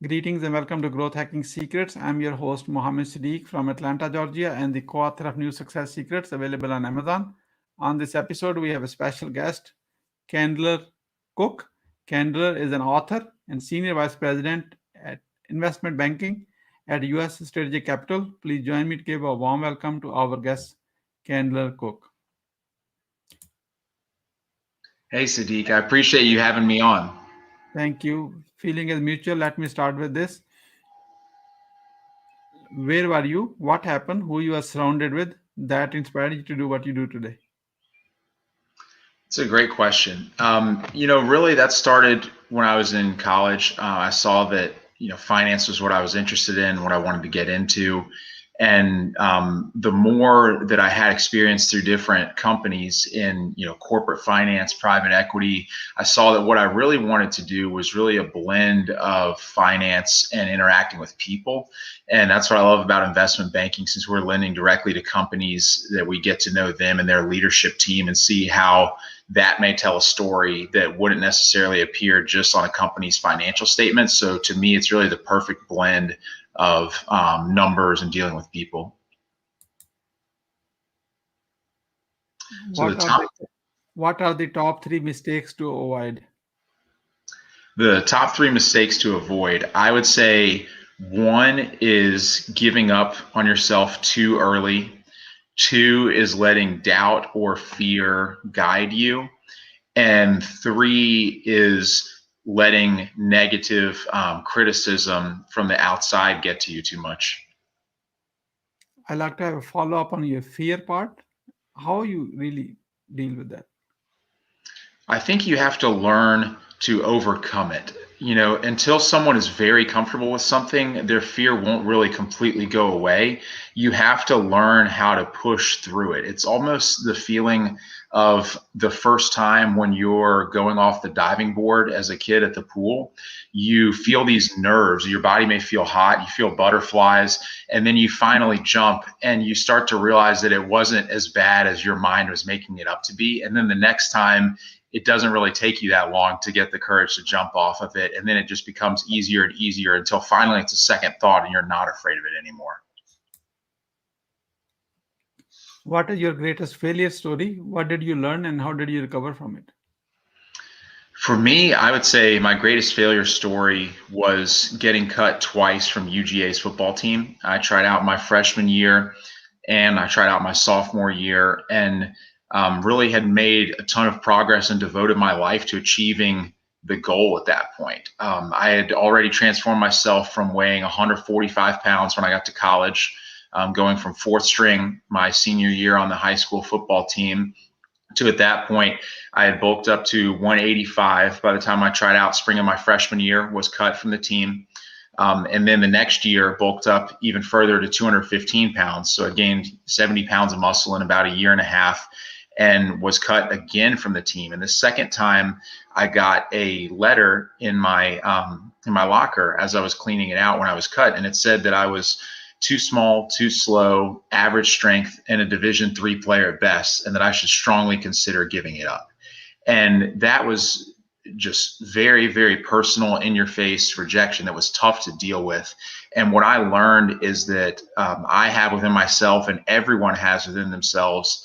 Greetings and welcome to Growth Hacking Secrets. I'm your host, Mohammed Siddique from Atlanta, Georgia, and the co-author of New Success Secrets available on Amazon. On this episode, we have a special guest, Candler Cook. Candler is an author and Senior Vice President at Investment Banking at U.S. Strategic Capital. Please join me to give a warm welcome to our guest, Candler Cook. Hey, Siddique, I appreciate you having me on. Thank you. Feeling is mutual. Let me start with this. Where were you? What happened? Who you were surrounded with that inspired you to do what you do today? It's a great question. Really that started when I was in college. I saw that, finance was what I was interested in, what I wanted to get into. And the more that I had experience through different companies in, corporate finance, private equity, I saw that what I really wanted to do was really a blend of finance and interacting with people. And that's what I love about investment banking, since we're lending directly to companies, that we get to know them and their leadership team and see how that may tell a story that wouldn't necessarily appear just on a company's financial statements. So to me, it's really the perfect blend of numbers and dealing with people. What are the top three mistakes to avoid? The top three mistakes to avoid, I would say, one is giving up on yourself too early. Two is letting doubt or fear guide you. And three is letting negative criticism from the outside get to you too much. I'd like to have a follow-up on your fear part. How you really deal with that? I think you have to learn to overcome it. Until someone is very comfortable with something, their fear won't really completely go away. You have to learn how to push through it. It's almost the feeling of the first time when you're going off the diving board as a kid at the pool. You feel these nerves, your body may feel hot, you feel butterflies, and then you finally jump and you start to realize that it wasn't as bad as your mind was making it up to be. And then the next time, it doesn't really take you that long to get the courage to jump off of it. And then it just becomes easier and easier until finally it's a second thought and you're not afraid of it anymore. What is your greatest failure story? What did you learn and how did you recover from it? For me, I would say my greatest failure story was getting cut twice from UGA's football team. I tried out my freshman year and I tried out my sophomore year, and really had made a ton of progress and devoted my life to achieving the goal at that point. I had already transformed myself from weighing 145 pounds when I got to college, going from fourth string my senior year on the high school football team, to at that point, I had bulked up to 185 by the time I tried out spring of my freshman year, was cut from the team. And then the next year bulked up even further to 215 pounds. So I gained 70 pounds of muscle in about a year and a half, and was cut again from the team. And the second time, I got a letter in my locker as I was cleaning it out when I was cut, and it said that I was too small, too slow, average strength, and a Division III player at best, and that I should strongly consider giving it up. And that was just very, very personal, in-your-face rejection that was tough to deal with. And what I learned is that I have within myself, and everyone has within themselves,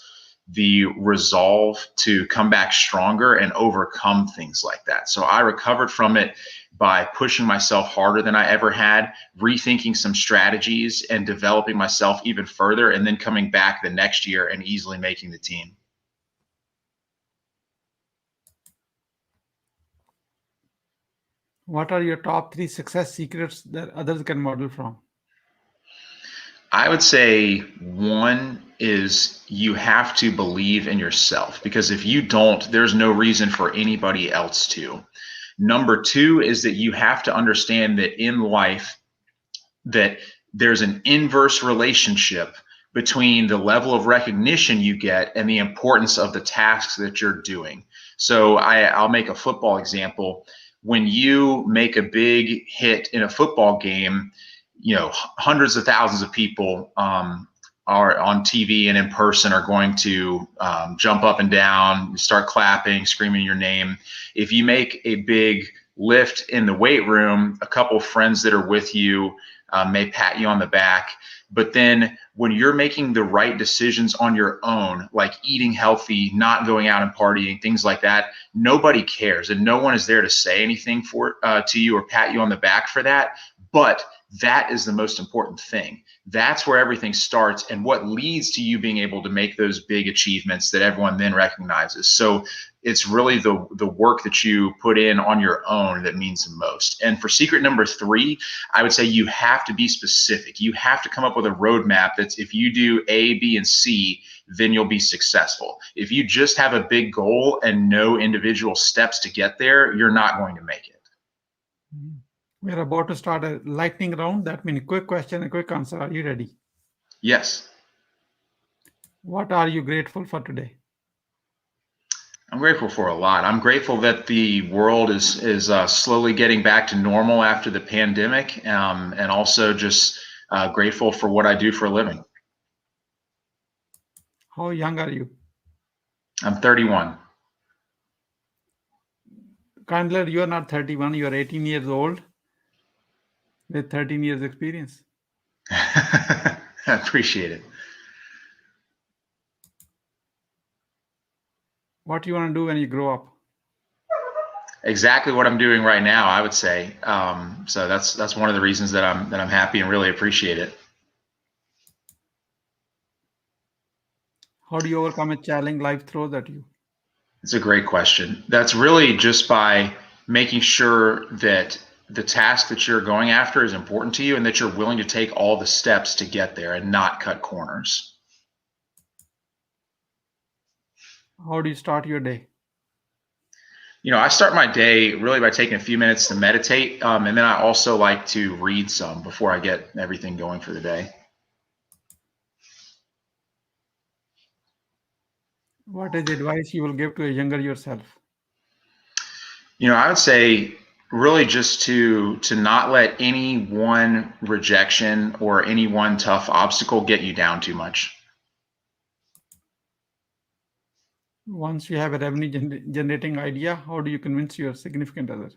the resolve to come back stronger and overcome things like that. So I recovered from it by pushing myself harder than I ever had, rethinking some strategies and developing myself even further, and then coming back the next year and easily making the team. What are your top three success secrets that others can model from? I would say one is you have to believe in yourself, because if you don't, there's no reason for anybody else to. Number two is that you have to understand that in life, that there's an inverse relationship between the level of recognition you get and the importance of the tasks that you're doing. So I'll make a football example. When you make a big hit in a football game, hundreds of thousands of people are on TV and in person are going to jump up and down, start clapping, screaming your name. If you make a big lift in the weight room, a couple of friends that are with you may pat you on the back. But then when you're making the right decisions on your own, like eating healthy, not going out and partying, things like that, nobody cares, and no one is there to say anything to you or pat you on the back for that. But that is the most important thing. That's where everything starts, and what leads to you being able to make those big achievements that everyone then recognizes. So it's really the work that you put in on your own that means the most. And for secret number 3, I would say you have to be specific. You have to come up with a roadmap that's, if you do A, B, and C, then you'll be successful. If you just have a big goal and no individual steps to get there, you're not going to make it. We're about to start a lightning round. That means quick question and quick answer. Are you ready? Yes. What are you grateful for today? I'm grateful for a lot. I'm grateful that the world is slowly getting back to normal after the pandemic, and also just grateful for what I do for a living. How young are you? I'm 31. Candler, you are not 31. You are 18 years old with 13 years experience. I appreciate it. What do you want to do when you grow up? Exactly what I'm doing right now, I would say. So that's one of the reasons that I'm happy and really appreciate it. How do you overcome a challenge life throws at you? It's a great question. That's really just by making sure that the task that you're going after is important to you, and that you're willing to take all the steps to get there and not cut corners. How do you start your day? I start my day really by taking a few minutes to meditate, and then I also like to read some before I get everything going for the day. What is the advice you will give to a younger yourself? I would say really just to not let any one rejection or any one tough obstacle get you down too much. Once you have a revenue generating idea, how do you convince your significant other?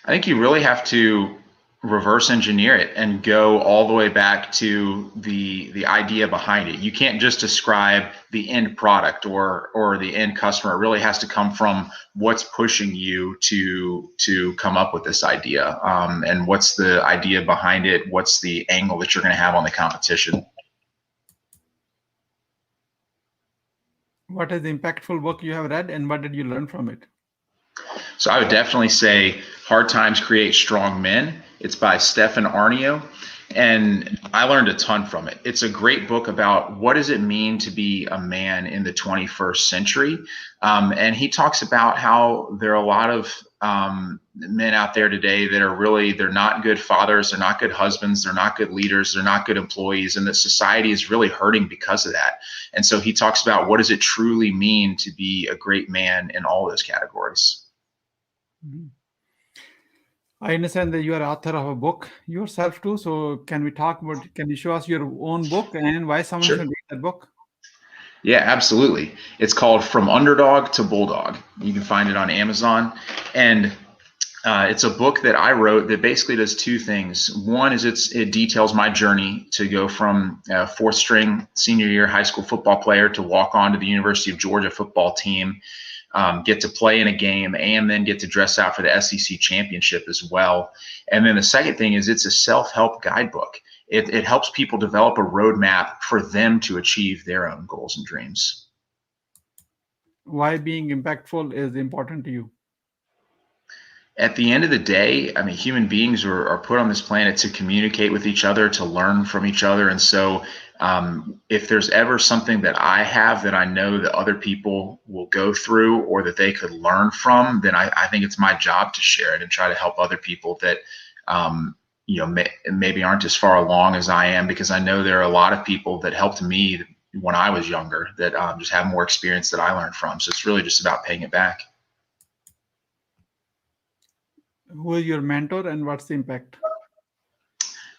I think you really have to reverse engineer it and go all the way back to the idea behind it. You can't just describe the end product or the end customer. It really has to come from what's pushing you to come up with this idea, and what's the idea behind it, what's the angle that you're going to have on the competition. What is the impactful book you have read, and what did you learn from it? So I would definitely say Hard Times Create Strong Men. It's by Stephen Arnio, and I learned a ton from it. It's a great book about what does it mean to be a man in the 21st century. And he talks about how there are a lot of men out there today that are they're not good fathers, they're not good husbands, they're not good leaders, they're not good employees, and that society is really hurting because of that. And so he talks about what does it truly mean to be a great man in all those categories. Mm-hmm. I understand that you are author of a book yourself too. So can you show us your own book and why someone Sure. should read that book? Yeah, absolutely. It's called From Underdog to Bulldog. You can find it on Amazon. And it's a book that I wrote that basically does two things. One is it details my journey to go from a fourth string senior year high school football player to walk on to the University of Georgia football team, get to play in a game, and then get to dress out for the SEC championship as well. And then the second thing is it's a self-help guidebook. It helps people develop a roadmap for them to achieve their own goals and dreams. Why being impactful is important to you? At the end of the day, I mean, human beings are put on this planet to communicate with each other, to learn from each other. And so if there's ever something that I have that I know that other people will go through or that they could learn from, then I think it's my job to share it and try to help other people that maybe aren't as far along as I am, because I know there are a lot of people that helped me when I was younger that just have more experience that I learned from. So it's really just about paying it back. Who is your mentor and what's the impact?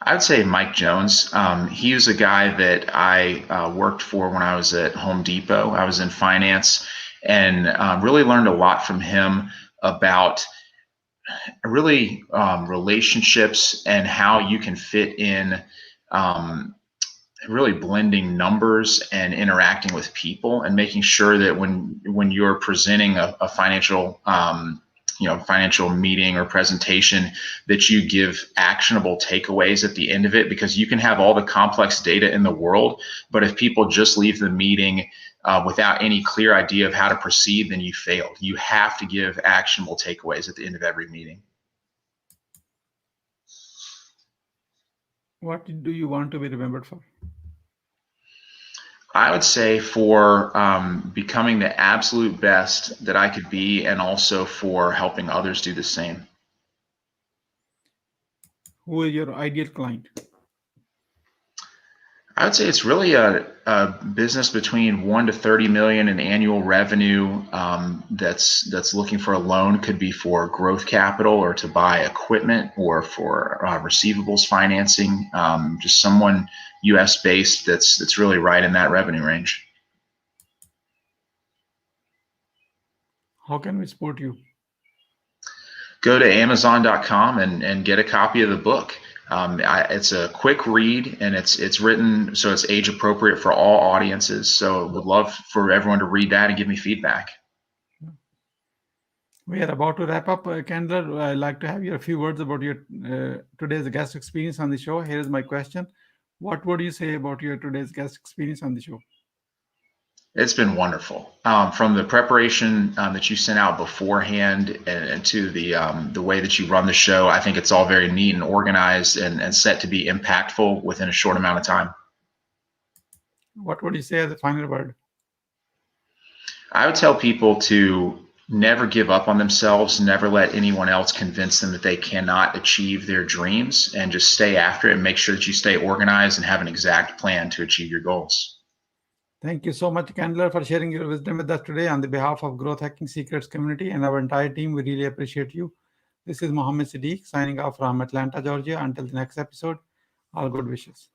I would say Mike Jones. He was a guy that I worked for when I was at Home Depot. I was in finance and really learned a lot from him about really relationships and how you can fit in really blending numbers and interacting with people and making sure that when you're presenting a financial financial meeting or presentation, that you give actionable takeaways at the end of it, because you can have all the complex data in the world, but if people just leave the meeting without any clear idea of how to proceed, then you failed. You have to give actionable takeaways at the end of every meeting. What do you want to be remembered for? I would say for becoming the absolute best that I could be, and also for helping others do the same. Who is your ideal client? I would say it's really a business between 1 to 30 million in annual revenue that's looking for a loan. Could be for growth capital or to buy equipment or for receivables financing. Just someone U.S. based that's really right in that revenue range. How can we support you? Go to Amazon.com and get a copy of the book. It's a quick read, and it's written so it's age appropriate for all audiences. So would love for everyone to read that and give me feedback. We are about to wrap up. Candler, I'd like to have a few words about your today's guest experience on the show. Here's my question. What would you say about your today's guest experience on the show? It's been wonderful. From the preparation that you sent out beforehand and to the way that you run the show, I think it's all very neat and organized and set to be impactful within a short amount of time. What would you say as a final word? I would tell people to never give up on themselves, never let anyone else convince them that they cannot achieve their dreams, and just stay after it and make sure that you stay organized and have an exact plan to achieve your goals. Thank you so much, Candler, for sharing your wisdom with us today. On the behalf of Growth Hacking Secrets community and our entire team, we really appreciate you. This is Mohammed Siddique signing off from Atlanta, Georgia. Until the next episode, all good wishes.